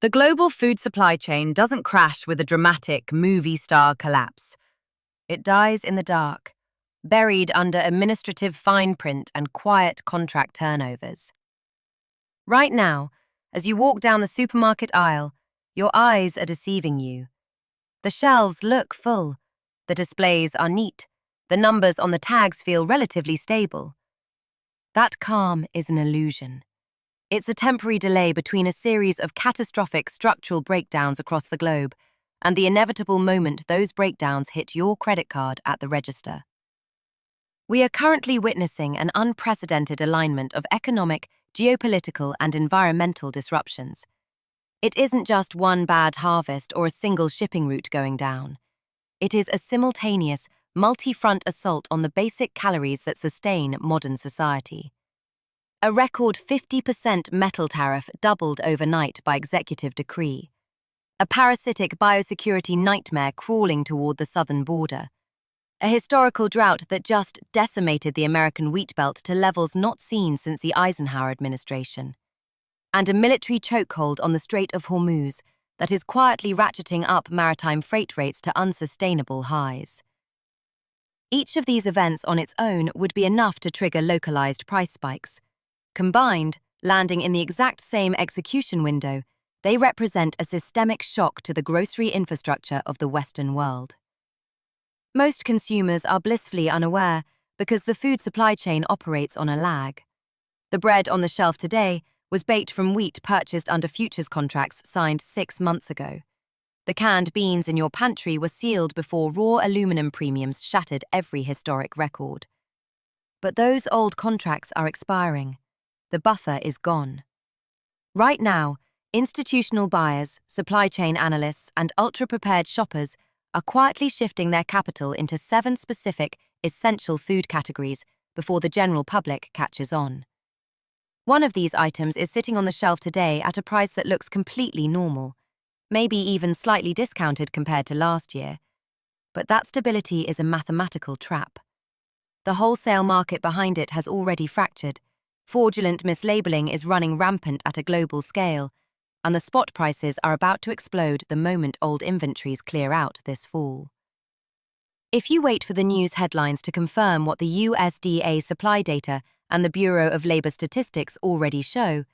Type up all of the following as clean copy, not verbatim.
The global food supply chain doesn't crash with a dramatic movie star collapse. It dies in the dark, buried under administrative fine print and quiet contract turnovers. Right now, as you walk down the supermarket aisle, your eyes are deceiving you. The shelves look full, the displays are neat, the numbers on the tags feel relatively stable. That calm is an illusion. It's a temporary delay between a series of catastrophic structural breakdowns across the globe and the inevitable moment those breakdowns hit your credit card at the register. We are currently witnessing an unprecedented alignment of economic, geopolitical, and environmental disruptions. It isn't just one bad harvest or a single shipping route going down. It is a simultaneous, multi-front assault on the basic calories that sustain modern society. A record 50% metal tariff doubled overnight by executive decree. A parasitic biosecurity nightmare crawling toward the southern border. A historical drought that just decimated the American wheat belt to levels not seen since the Eisenhower administration. And a military chokehold on the Strait of Hormuz that is quietly ratcheting up maritime freight rates to unsustainable highs. Each of these events on its own would be enough to trigger localized price spikes. Combined, landing in the exact same execution window, they represent a systemic shock to the grocery infrastructure of the Western world. Most consumers are blissfully unaware because the food supply chain operates on a lag. The bread on the shelf today was baked from wheat purchased under futures contracts signed 6 months ago. The canned beans in your pantry were sealed before raw aluminum premiums shattered every historic record. But those old contracts are expiring. The buffer is gone. Right now, institutional buyers, supply chain analysts, and ultra-prepared shoppers are quietly shifting their capital into 7 specific, essential food categories before the general public catches on. One of these items is sitting on the shelf today at a price that looks completely normal, maybe even slightly discounted compared to last year. But that stability is a mathematical trap. The wholesale market behind it has already fractured. Fraudulent mislabeling is running rampant at a global scale, and the spot prices are about to explode the moment old inventories clear out this fall. If you wait for the news headlines to confirm what the USDA supply data and the Bureau of Labor Statistics already show,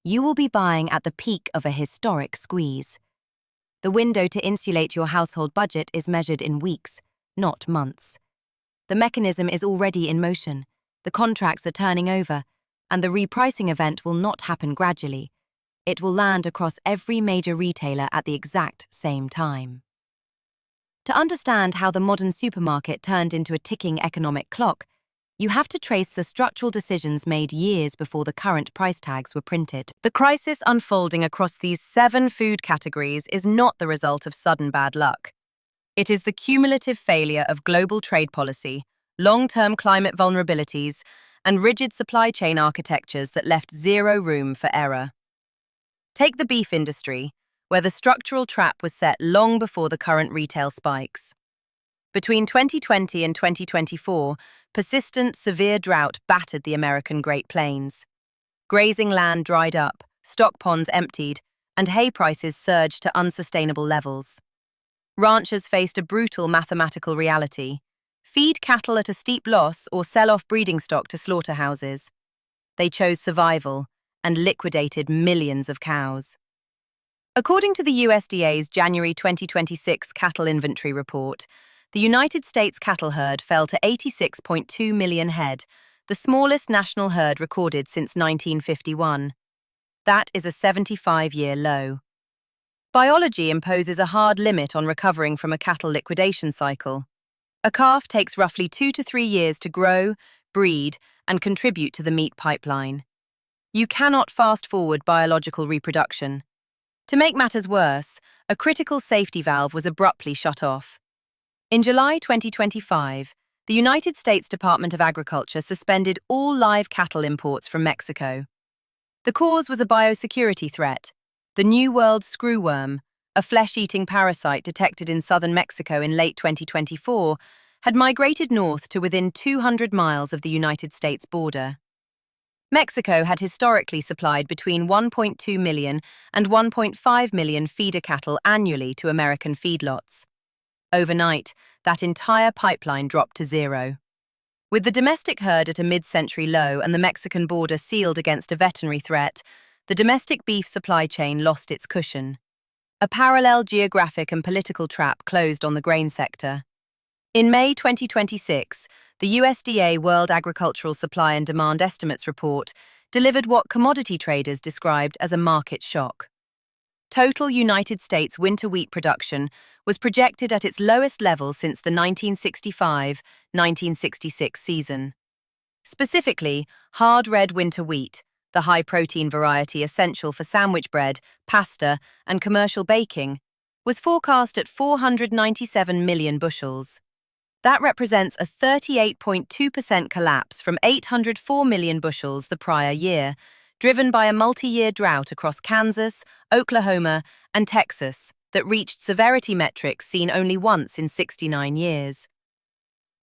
you will be buying at the peak of a historic squeeze. The window to insulate your household budget is measured in weeks, not months. The mechanism is already in motion, the contracts are turning over, and the repricing event will not happen gradually. It will land across every major retailer at the exact same time. To understand how the modern supermarket turned into a ticking economic clock, you have to trace the structural decisions made years before the current price tags were printed. The crisis unfolding across these 7 food categories is not the result of sudden bad luck. It is the cumulative failure of global trade policy, long-term climate vulnerabilities, and rigid supply chain architectures that left zero room for error. Take the beef industry, where the structural trap was set long before the current retail spikes. Between 2020 and 2024, persistent, severe drought battered the American Great Plains. Grazing land dried up, stock ponds emptied, and hay prices surged to unsustainable levels. Ranchers faced a brutal mathematical reality: feed cattle at a steep loss or sell off breeding stock to slaughterhouses. They chose survival and liquidated millions of cows. According to the USDA's January 2026 cattle inventory report, the United States cattle herd fell to 86.2 million head, the smallest national herd recorded since 1951. That is a 75-year low. Biology imposes a hard limit on recovering from a cattle liquidation cycle. A calf takes roughly 2 to 3 years to grow, breed, and contribute to the meat pipeline. You cannot fast-forward biological reproduction. To make matters worse, a critical safety valve was abruptly shut off. In July 2025, the United States Department of Agriculture suspended all live cattle imports from Mexico. The cause was a biosecurity threat. The New World screwworm, a flesh-eating parasite detected in southern Mexico in late 2024, had migrated north to within 200 miles of the United States border. Mexico had historically supplied between 1.2 million and 1.5 million feeder cattle annually to American feedlots. Overnight, that entire pipeline dropped to zero. With the domestic herd at a mid-century low and the Mexican border sealed against a veterinary threat, the domestic beef supply chain lost its cushion. A parallel geographic and political trap closed on the grain sector. In May 2026, the USDA World Agricultural Supply and Demand Estimates report delivered what commodity traders described as a market shock. Total United States winter wheat production was projected at its lowest level since the 1965-1966 season. Specifically, hard red winter wheat, the high-protein variety essential for sandwich bread, pasta, and commercial baking, was forecast at 497 million bushels. That represents a 38.2% collapse from 804 million bushels the prior year, driven by a multi-year drought across Kansas, Oklahoma, and Texas that reached severity metrics seen only once in 69 years.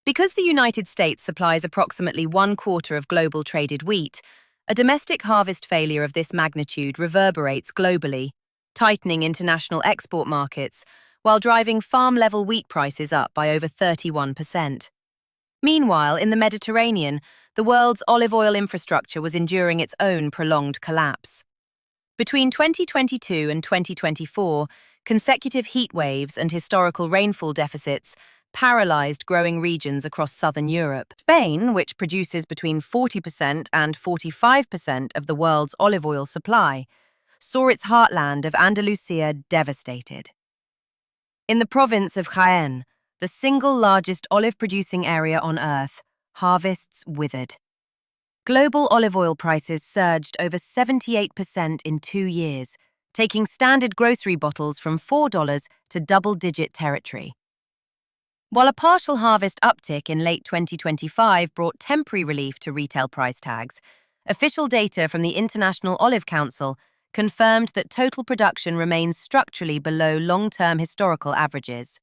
Because the United States supplies approximately 1/4 of global traded wheat, a domestic harvest failure of this magnitude reverberates globally, tightening international export markets while driving farm-level wheat prices up by over 31%. Meanwhile, in the Mediterranean, the world's olive oil infrastructure was enduring its own prolonged collapse. Between 2022 and 2024, consecutive heat waves and historical rainfall deficits paralyzed growing regions across southern Europe. Spain, which produces between 40% and 45% of the world's olive oil supply, saw its heartland of Andalusia devastated. In the province of Jaén, the single largest olive-producing area on Earth, harvests withered. Global olive oil prices surged over 78% in 2 years, taking standard grocery bottles from $4 to double-digit territory. While a partial harvest uptick in late 2025 brought temporary relief to retail price tags, official data from the International Olive Council confirmed that total production remains structurally below long-term historical averages.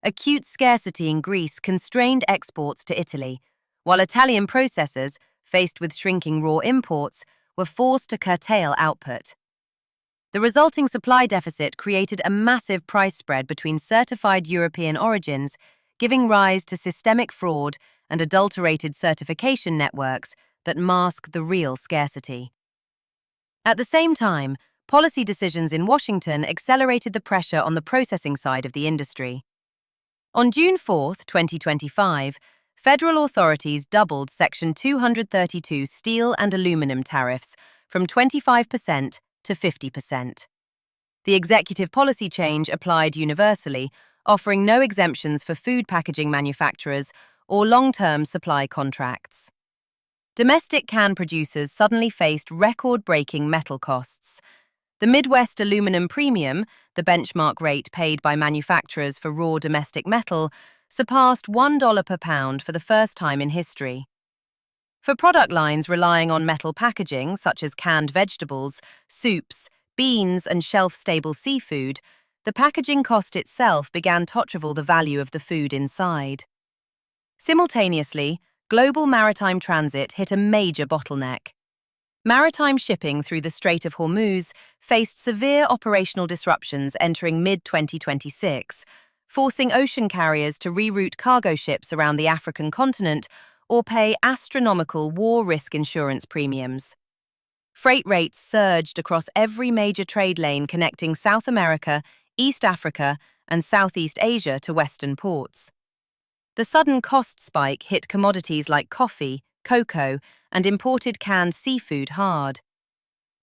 Acute scarcity in Greece constrained exports to Italy, while Italian processors, faced with shrinking raw imports, were forced to curtail output. The resulting supply deficit created a massive price spread between certified European origins, giving rise to systemic fraud and adulterated certification networks that mask the real scarcity. At the same time, policy decisions in Washington accelerated the pressure on the processing side of the industry. On June 4, 2025, federal authorities doubled Section 232 steel and aluminum tariffs from 25% to 50%. The executive policy change applied universally, offering no exemptions for food packaging manufacturers or long-term supply contracts. Domestic can producers suddenly faced record-breaking metal costs. The Midwest aluminum premium, the benchmark rate paid by manufacturers for raw domestic metal, surpassed $1 per pound for the first time in history. For product lines relying on metal packaging, such as canned vegetables, soups, beans, and shelf-stable seafood, the packaging cost itself began to rival the value of the food inside. Simultaneously, global maritime transit hit a major bottleneck. Maritime shipping through the Strait of Hormuz faced severe operational disruptions entering mid-2026, forcing ocean carriers to reroute cargo ships around the African continent or pay astronomical war risk insurance premiums. Freight rates surged across every major trade lane connecting South America, East Africa, and Southeast Asia to Western ports. The sudden cost spike hit commodities like coffee, cocoa, and imported canned seafood hard.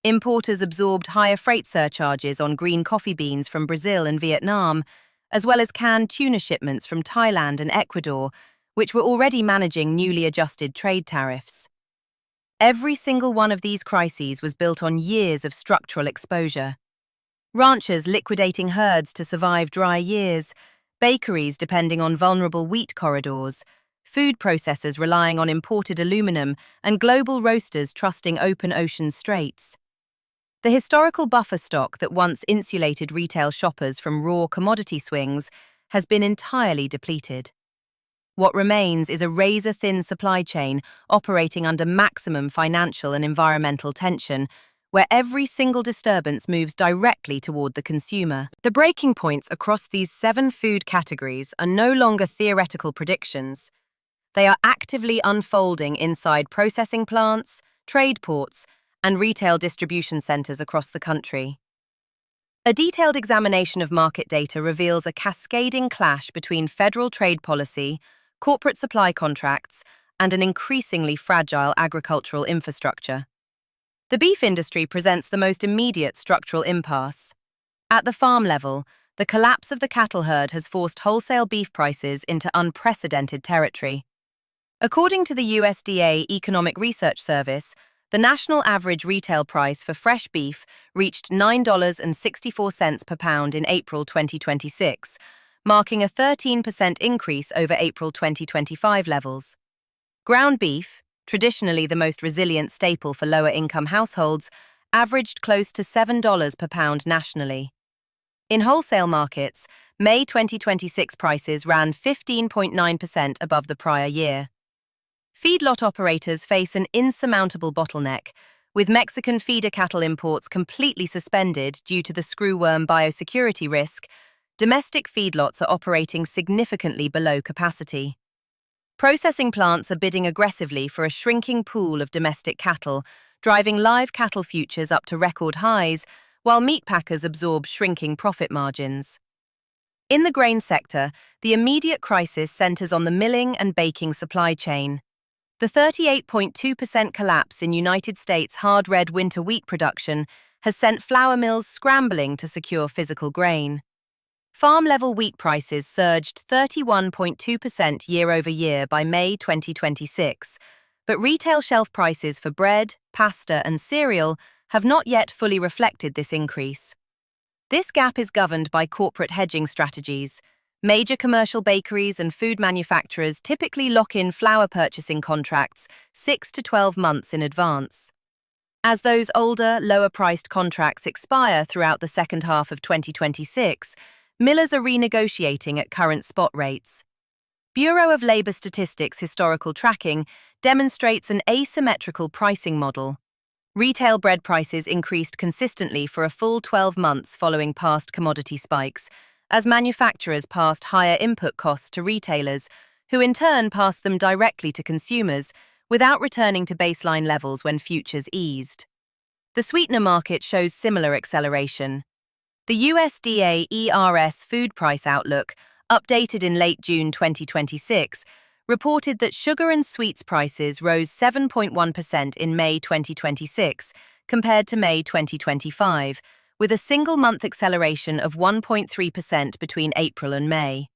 Importers absorbed higher freight surcharges on green coffee beans from Brazil and Vietnam, as well as canned tuna shipments from Thailand and Ecuador, which were already managing newly adjusted trade tariffs. Every single one of these crises was built on years of structural exposure. Ranchers liquidating herds to survive dry years, bakeries depending on vulnerable wheat corridors, food processors relying on imported aluminum, and global roasters trusting open ocean straits. The historical buffer stock that once insulated retail shoppers from raw commodity swings has been entirely depleted. What remains is a razor-thin supply chain operating under maximum financial and environmental tension, where every single disturbance moves directly toward the consumer. The breaking points across these 7 food categories are no longer theoretical predictions. They are actively unfolding inside processing plants, trade ports, and retail distribution centers across the country. A detailed examination of market data reveals a cascading clash between federal trade policy, corporate supply contracts, and an increasingly fragile agricultural infrastructure. The beef industry presents the most immediate structural impasse. At the farm level, the collapse of the cattle herd has forced wholesale beef prices into unprecedented territory. According to the USDA Economic Research Service, the national average retail price for fresh beef reached $9.64 per pound in April 2026, marking a 13% increase over April 2025 levels. Ground beef, traditionally the most resilient staple for lower-income households, averaged close to $7 per pound nationally. In wholesale markets, May 2026 prices ran 15.9% above the prior year. Feedlot operators face an insurmountable bottleneck, with Mexican feeder cattle imports completely suspended due to the screwworm biosecurity risk. Domestic feedlots are operating significantly below capacity. Processing plants are bidding aggressively for a shrinking pool of domestic cattle, driving live cattle futures up to record highs, while meat packers absorb shrinking profit margins. In the grain sector, the immediate crisis centers on the milling and baking supply chain. The 38.2% collapse in United States hard red winter wheat production has sent flour mills scrambling to secure physical grain. Farm-level wheat prices surged 31.2% year-over-year by May 2026, but retail shelf prices for bread, pasta, and cereal have not yet fully reflected this increase. This gap is governed by corporate hedging strategies. Major commercial bakeries and food manufacturers typically lock in flour purchasing contracts 6 to 12 months in advance. As those older, lower-priced contracts expire throughout the second half of 2026, millers are renegotiating at current spot rates. Bureau of Labor Statistics historical tracking demonstrates an asymmetrical pricing model. Retail bread prices increased consistently for a full 12 months following past commodity spikes, as manufacturers passed higher input costs to retailers, who in turn passed them directly to consumers, without returning to baseline levels when futures eased. The sweetener market shows similar acceleration. The USDA ERS Food Price Outlook, updated in late June 2026, reported that sugar and sweets prices rose 7.1% in May 2026 compared to May 2025, with a single-month acceleration of 1.3% between April and May.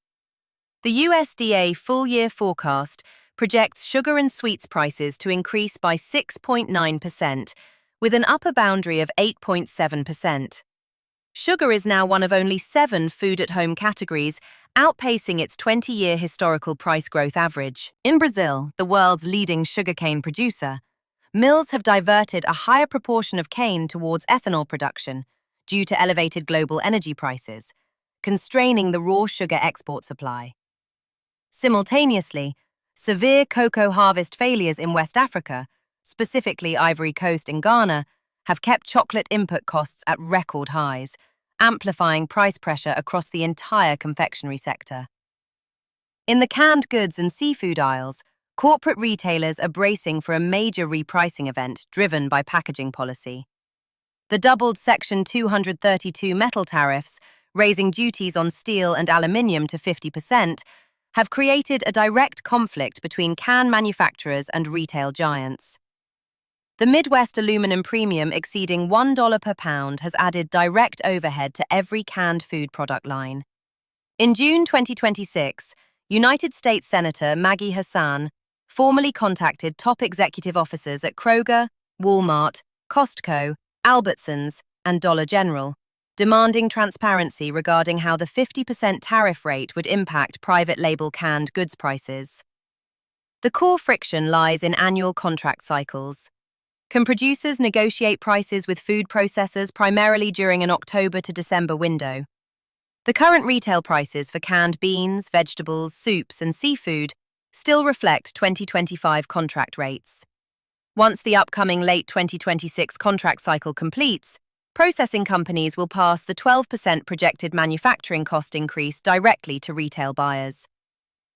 The USDA full-year forecast projects sugar and sweets prices to increase by 6.9%, with an upper boundary of 8.7%. Sugar is now one of only 7 food-at-home categories, outpacing its 20-year historical price growth average. In Brazil, the world's leading sugarcane producer, mills have diverted a higher proportion of cane towards ethanol production due to elevated global energy prices, constraining the raw sugar export supply. Simultaneously, severe cocoa harvest failures in West Africa, specifically Ivory Coast and Ghana, have kept chocolate input costs at record highs, amplifying price pressure across the entire confectionery sector. In the canned goods and seafood aisles, corporate retailers are bracing for a major repricing event driven by packaging policy. The doubled Section 232 metal tariffs, raising duties on steel and aluminium to 50%, have created a direct conflict between can manufacturers and retail giants. The Midwest aluminum premium exceeding $1 per pound has added direct overhead to every canned food product line. In June 2026, United States Senator Maggie Hassan formally contacted top executive officers at Kroger, Walmart, Costco, Albertsons, and Dollar General, demanding transparency regarding how the 50% tariff rate would impact private label canned goods prices. The core friction lies in annual contract cycles. Can producers negotiate prices with food processors primarily during an October to December window? The current retail prices for canned beans, vegetables, soups, and seafood still reflect 2025 contract rates. Once the upcoming late 2026 contract cycle completes, processing companies will pass the 12% projected manufacturing cost increase directly to retail buyers.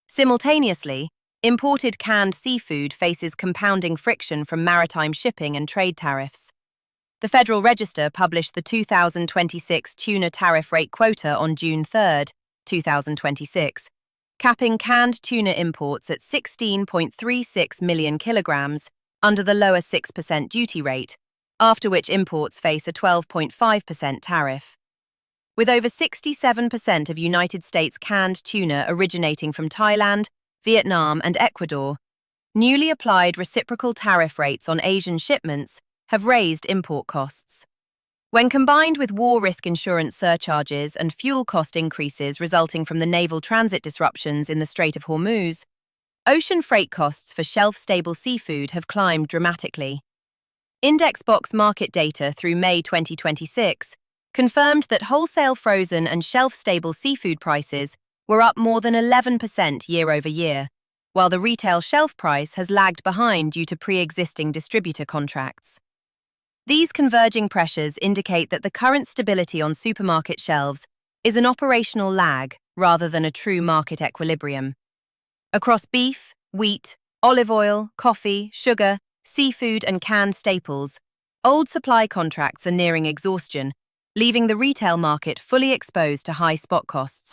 Simultaneously, imported canned seafood faces compounding friction from maritime shipping and trade tariffs. The Federal Register published the 2026 tuna tariff rate quota on June 3, 2026, capping canned tuna imports at 16.36 million kilograms under the lower 6% duty rate, after which imports face a 12.5% tariff. With over 67% of United States canned tuna originating from Thailand, Vietnam, and Ecuador, newly applied reciprocal tariff rates on Asian shipments have raised import costs. When combined with war risk insurance surcharges and fuel cost increases resulting from the naval transit disruptions in the Strait of Hormuz, ocean freight costs for shelf-stable seafood have climbed dramatically. Index box market data through May 2026 confirmed that wholesale frozen and shelf-stable seafood prices were up more than 11% year-over-year, while the retail shelf price has lagged behind due to pre-existing distributor contracts. These converging pressures indicate that the current stability on supermarket shelves is an operational lag rather than a true market equilibrium. Across beef, wheat, olive oil, coffee, sugar, seafood, and canned staples, old supply contracts are nearing exhaustion, leaving the retail market fully exposed to high spot costs.